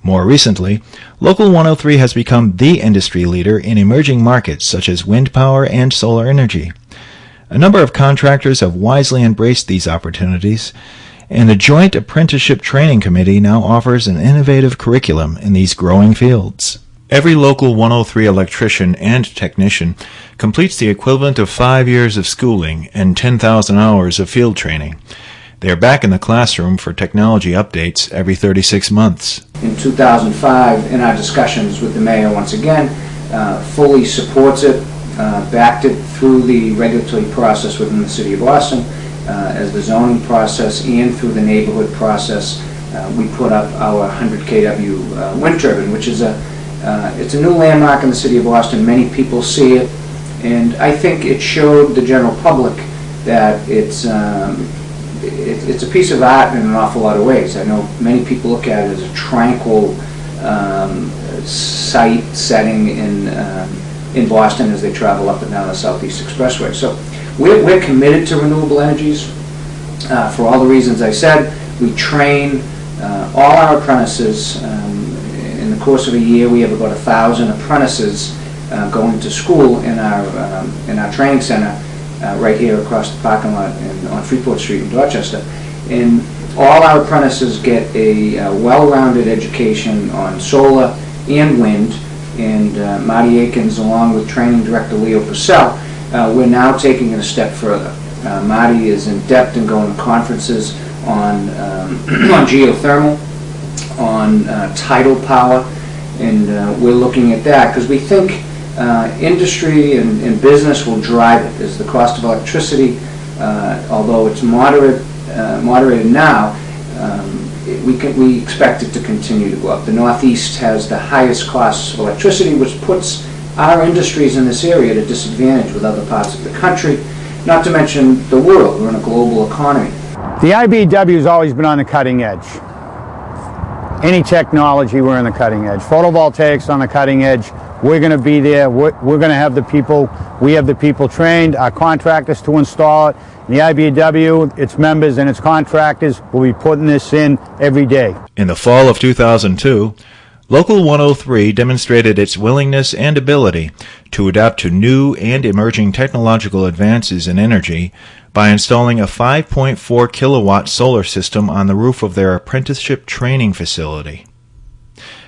More recently, Local 103 has become the industry leader in emerging markets such as wind power and solar energy. A number of contractors have wisely embraced these opportunities, and the Joint Apprenticeship Training Committee now offers an innovative curriculum in these growing fields. Every Local 103 electrician and technician completes the equivalent of 5 years of schooling and 10,000 hours of field training. They are back in the classroom for technology updates every 36 months. In 2005, in our discussions with the mayor once again, fully supports it, backed it through the regulatory process within the City of Boston, as the zoning process and through the neighborhood process. We put up our 100 kW wind turbine, which is it's a new landmark in the City of Boston. Many people see it, and I think it showed the general public that it's a piece of art in an awful lot of ways. I know many people look at it as a tranquil site setting in Boston as they travel up and down the Southeast Expressway. So we're committed to renewable energies for all the reasons I said. We train all our apprentices. In the course of a year, we have about 1,000 apprentices going to school in our training center right here across the parking lot on Freeport Street in Dorchester. And all our apprentices get a well-rounded education on solar and wind. And Marty Akins, along with Training Director Leo Purcell, we're now taking it a step further. Marty is in depth and going to conferences on geothermal, on tidal power, and we're looking at that because we think industry and business will drive it. As the cost of electricity, although it's moderated now, we expect it to continue to go up. The Northeast has the highest costs of electricity, which puts our industries in this area at a disadvantage with other parts of the country, not to mention the world. We're in a global economy. The IBEW has always been on the cutting edge. Any technology, we're on the cutting edge. Photovoltaics on the cutting edge. We're going to be there. We're going to have the people. We have the people trained, our contractors to install it. The IBEW, its members and its contractors will be putting this in every day. In the fall of 2002, Local 103 demonstrated its willingness and ability to adapt to new and emerging technological advances in energy by installing a 5.4 kilowatt solar system on the roof of their apprenticeship training facility.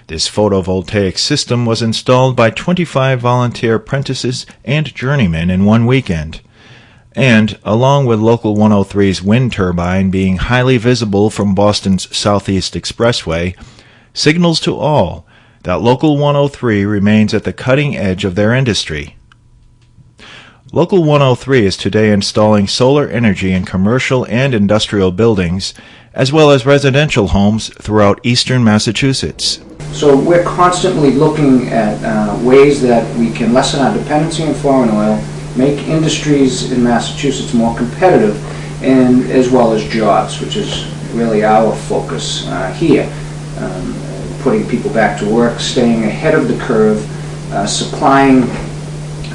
This photovoltaic system was installed by 25 volunteer apprentices and journeymen in one weekend. And, along with Local 103's wind turbine being highly visible from Boston's Southeast Expressway, signals to all that Local 103 remains at the cutting edge of their industry. Local 103 is today installing solar energy in commercial and industrial buildings, as well as residential homes throughout eastern Massachusetts. So we're constantly looking at ways that we can lessen our dependency on foreign oil, make industries in Massachusetts more competitive, and as well as jobs, which is really our focus here. Putting people back to work, staying ahead of the curve, supplying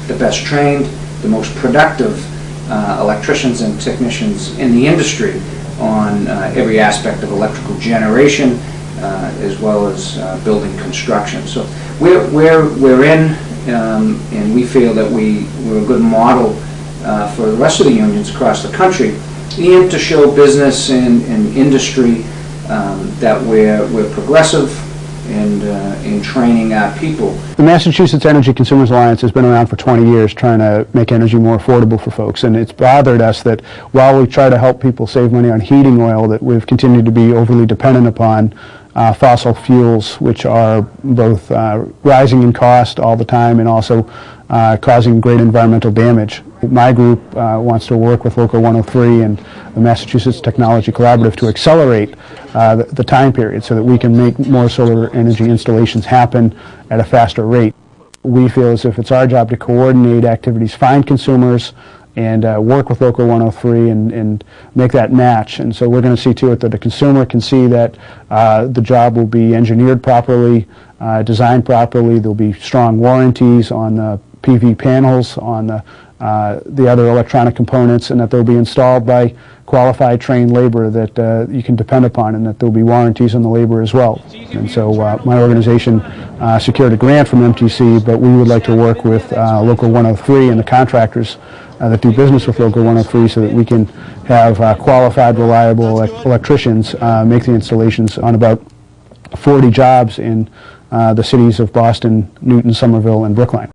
the best trained, the most productive electricians and technicians in the industry on every aspect of electrical generation, as well as building construction. So we're in, and we feel that we're a good model for the rest of the unions across the country, and to show business and industry that we're progressive and in training our people. The Massachusetts Energy Consumers Alliance has been around for 20 years trying to make energy more affordable for folks, and it's bothered us that while we try to help people save money on heating oil, that we've continued to be overly dependent upon fossil fuels, which are both rising in cost all the time and also causing great environmental damage. My group wants to work with Local 103 and the Massachusetts Technology Collaborative to accelerate the time period so that we can make more solar energy installations happen at a faster rate. We feel as if it's our job to coordinate activities, find consumers, and work with Local 103 and make that match. And so we're going to see to it that the consumer can see that the job will be engineered properly, designed properly. There'll be strong warranties on the PV panels, on the the other electronic components, and that they'll be installed by qualified, trained labor that you can depend upon, and that there'll be warranties on the labor as well. And so my organization secured a grant from MTC, but we would like to work with Local 103 and the contractors that do business with Local 103 so that we can have qualified, reliable electricians make the installations on about 40 jobs in the cities of Boston, Newton, Somerville, and Brookline.